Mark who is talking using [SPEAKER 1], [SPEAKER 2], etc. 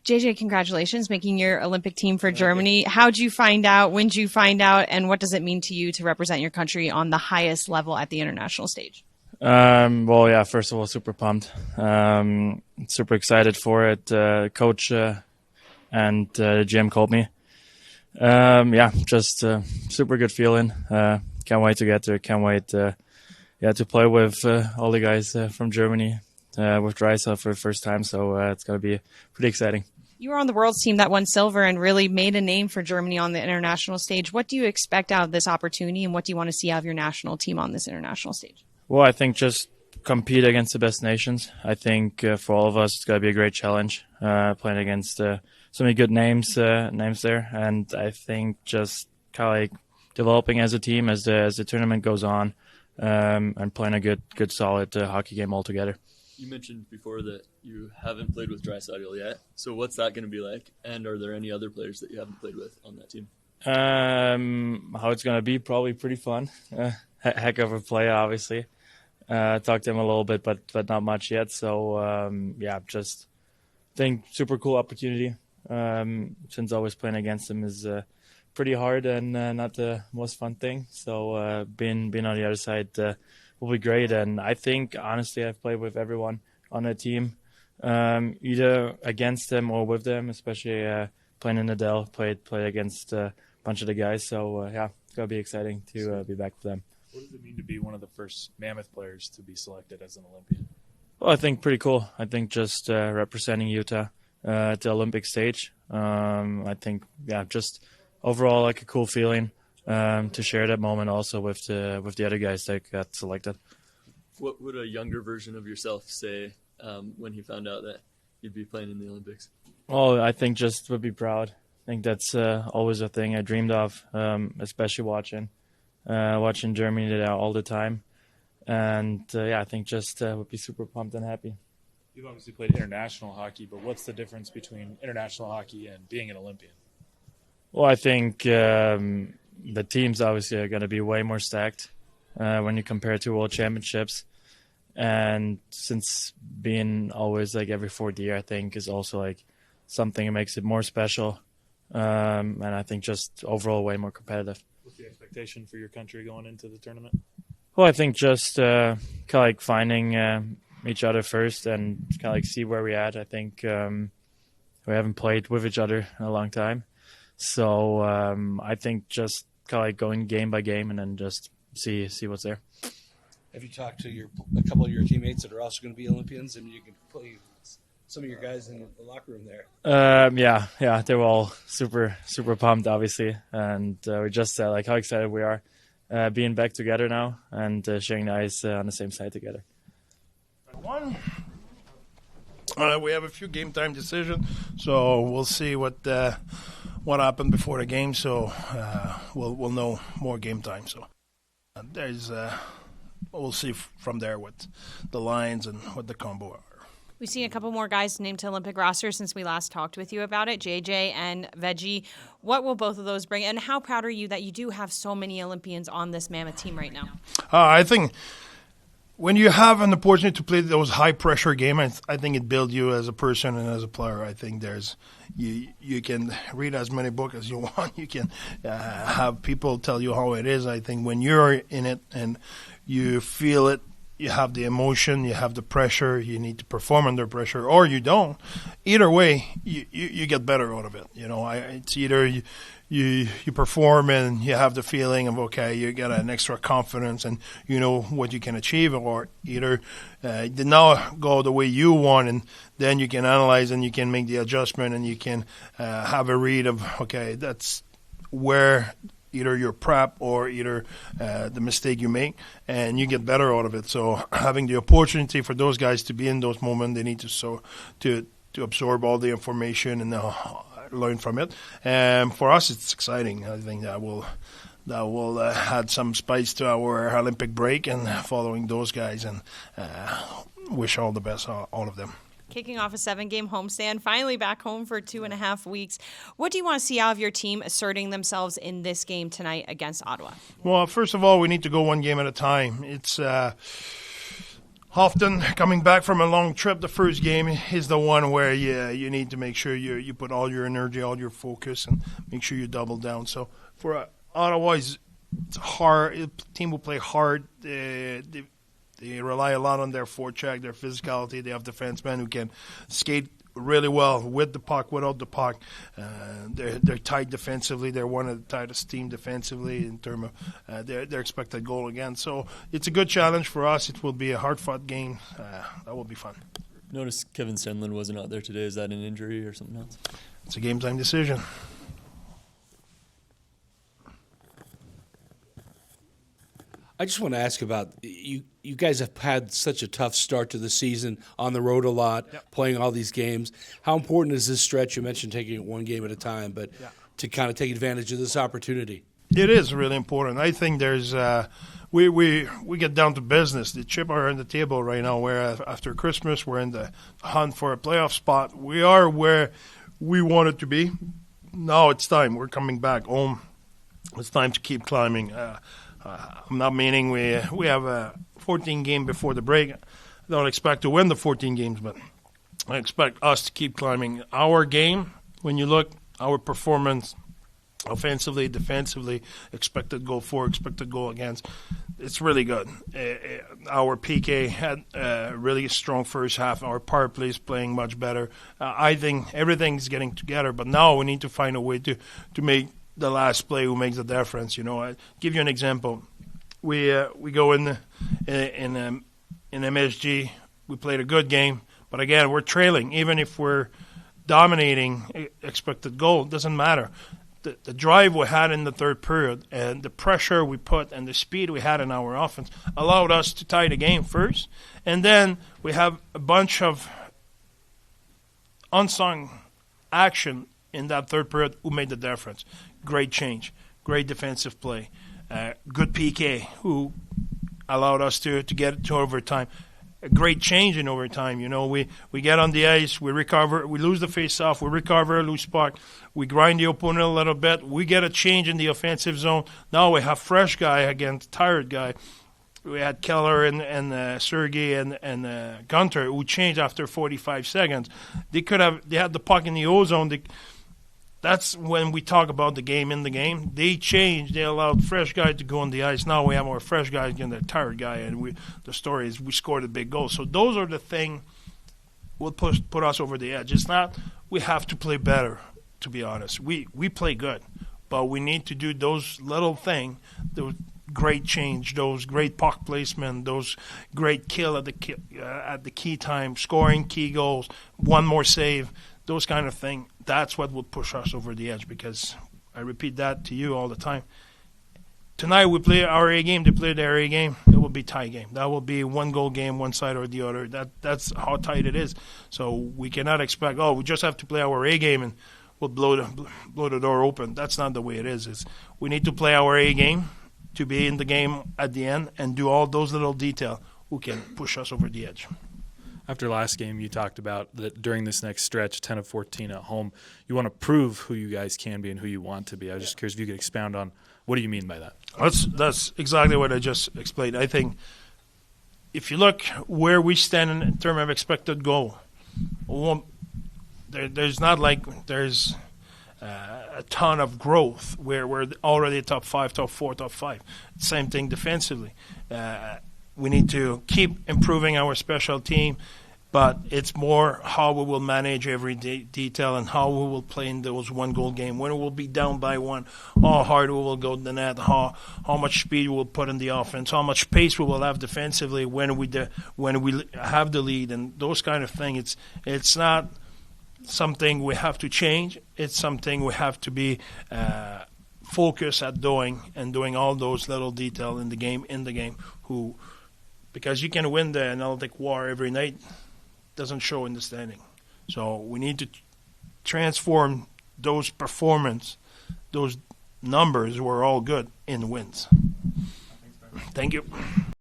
[SPEAKER 1] JJ, congratulations making your Olympic team for Germany. How'd you find out? When did you find out? And what does it mean to you to represent your country on the highest level at the international stage?
[SPEAKER 2] Well, yeah, first of all, super pumped. Super excited for it. Coach and GM called me. Yeah, just super good feeling. Can't wait to get there. Can't wait to play with all the guys from Germany, with Draisaitl for the first time. So it's going to be pretty exciting.
[SPEAKER 1] You were on the World's team that won silver and really made a name for Germany on the international stage. What do you expect out of this opportunity, and what do you want to see out of your national team on this international stage?
[SPEAKER 2] Well, I think just compete against the best nations. I think for all of us, it's going to be a great challenge playing against so many good names there. And I think just kind of like developing as a team as the tournament goes on, and playing a good solid hockey game all together.
[SPEAKER 3] You mentioned before that you haven't played with Draisaitl yet. So what's that going to be like? And are there any other players that you haven't played with on that team?
[SPEAKER 2] How it's going to be, probably pretty fun. Heck of a player, obviously. Talked to him a little bit, but not much yet. So, just think super cool opportunity. Since always playing against him is pretty hard and not the most fun thing. So being on the other side will be great. And I think, honestly, I've played with everyone on the team, either against them or with them, especially playing in the Dell, played against a bunch of the guys. So, it's going to be exciting to be back with them.
[SPEAKER 4] What does it mean to be one of the first Mammoth players to be selected as an Olympian?
[SPEAKER 2] Well, I think pretty cool. I think just representing Utah at the Olympic stage. I think, just overall like a cool feeling to share that moment also with the other guys that got selected.
[SPEAKER 3] What would a younger version of yourself say when he found out that you'd be playing in the Olympics?
[SPEAKER 2] Well, I think just would be proud. I think that's always a thing I dreamed of, especially watching Germany there all the time. And, I think just would be super pumped and happy.
[SPEAKER 4] You've obviously played international hockey, but what's the difference between international hockey and being an Olympian?
[SPEAKER 2] Well, I think the teams obviously are going to be way more stacked when you compare it to World Championships. And since being always like every fourth year, I think is also like something that makes it more special. And I think just overall way more competitive.
[SPEAKER 4] What's the expectation for your country going into the tournament?
[SPEAKER 2] Well, I think just kind of like finding each other first and kind of like see where we're at. I think we haven't played with each other in a long time. So I think just kind of like going game by game and then just see what's there.
[SPEAKER 5] Have you talked to a couple of your teammates that are also going to be Olympians, and you can play some of your guys in the locker room there?
[SPEAKER 2] Yeah, they were all super pumped, obviously, and we just said like how excited we are being back together now and sharing the ice on the same side together.
[SPEAKER 6] We have a few game time decisions, so we'll see what happened before the game. So we'll know more game time. So we'll see from there what the lines and what the combo are.
[SPEAKER 1] We've seen a couple more guys named to Olympic roster since we last talked with you about it, JJ and Veggie. What will both of those bring, and how proud are you that you do have so many Olympians on this Mammoth team right now?
[SPEAKER 6] I think when you have an opportunity to play those high-pressure games, I think it builds you as a person and as a player. I think you can read as many books as you want. You can have people tell you how it is. I think when you're in it and you feel it, you have the emotion, you have the pressure, you need to perform under pressure, or you don't. Either way, you get better out of it. It's either you perform and you have the feeling of, okay, you get an extra confidence and you know what you can achieve, or either it did not go the way you want, and then you can analyze and you can make the adjustment and you can have a read of, okay, that's where either your prep or either the mistake you make, and you get better out of it. So having the opportunity for those guys to be in those moments, they need to absorb all the information and learn from it. And for us, it's exciting. I think that will add some spice to our Olympic break and following those guys, and wish all the best, all of them.
[SPEAKER 1] Kicking off a 7-game homestand, finally back home for 2.5 weeks. What do you want to see out of your team asserting themselves in this game tonight against Ottawa?
[SPEAKER 6] Well, first of all, we need to go one game at a time. It's often coming back from a long trip, the first game is the one where you need to make sure you put all your energy, all your focus, and make sure you double down. So for Ottawa, it's hard. The team will play hard. They rely a lot on their forecheck, their physicality. They have defensemen who can skate really well with the puck, without the puck. They're tight defensively. They're one of the tightest team defensively in terms of their expected goal against. So it's a good challenge for us. It will be a hard-fought game. That will be fun.
[SPEAKER 3] Notice Kevin Stenlund wasn't out there today. Is that an injury or something else?
[SPEAKER 6] It's a game-time decision.
[SPEAKER 5] I just want to ask about you. You guys have had such a tough start to the season, on the road a lot, playing all these games. How important is this stretch? You mentioned taking it one game at a time, but to kind of take advantage of this opportunity.
[SPEAKER 6] It is really important. I think there's we get down to business. The chip are on the table right now. Where after Christmas, we're in the hunt for a playoff spot. We are where we wanted to be. Now it's time. We're coming back home. It's time to keep climbing. I'm not meaning we have a 14 game before the break. I don't expect to win the 14 games, but I expect us to keep climbing. Our game, when you look, our performance offensively, defensively, expected goal for, expected goal against, it's really good. Our PK had a really strong first half. Our power play is playing much better. I think everything's getting together, but now we need to find a way to make the last play who makes the difference. You know, I give you an example. We go in MSG. We played a good game, but again, we're trailing. Even if we're dominating expected goal, it doesn't matter. The drive we had in the third period and the pressure we put and the speed we had in our offense allowed us to tie the game first, and then we have a bunch of unsung action in that third period who made the difference. Great change, great defensive play, good PK who allowed us to get it to overtime. A great change in overtime. You know, we get on the ice, we recover, we lose the face-off, we recover a loose puck, we grind the opponent a little bit, we get a change in the offensive zone. Now we have fresh guy against tired guy. We had Keller and Sergei and Gunter who changed after 45 seconds. They had the puck in the O-zone. That's when we talk about the game in the game. They changed. They allowed fresh guys to go on the ice. Now we have our fresh guys against a tired guy, and the story is we scored a big goal. So those are the things will put us over the edge. It's not we have to play better, to be honest. We play good, but we need to do those little things, those great change, those great puck placement, those great kill at the key time, scoring key goals, one more save, those kind of things. That's what will push us over the edge, because I repeat that to you all the time. Tonight we play our A game, they play their A game, it will be tie game. That will be one goal game, one side or the other. That's how tight it is. So we cannot expect, we just have to play our A game and we'll blow the door open. That's not the way it is. We need to play our A game to be in the game at the end and do all those little details who can push us over the edge.
[SPEAKER 4] After last game, you talked about that during this next stretch, 10 of 14 at home, you want to prove who you guys can be and who you want to be. I was just curious if you could expound on what do you mean by that?
[SPEAKER 6] That's exactly what I just explained. I think if you look where we stand in terms of expected goal, there's not like there's a ton of growth where we're already top 5, top 4, top 5. Same thing defensively. We need to keep improving our special team, but it's more how we will manage every detail and how we will play in those one-goal game. When we will be down by one, how hard we will go to the net, how much speed we will put in the offense, how much pace we will have defensively when we have the lead, and those kind of things. It's not something we have to change. It's something we have to be focused at doing all those little details in the game. Because you can win the analytic war every night, doesn't show in the standing. So we need to transform those performance, those numbers were all good in wins. Thank you.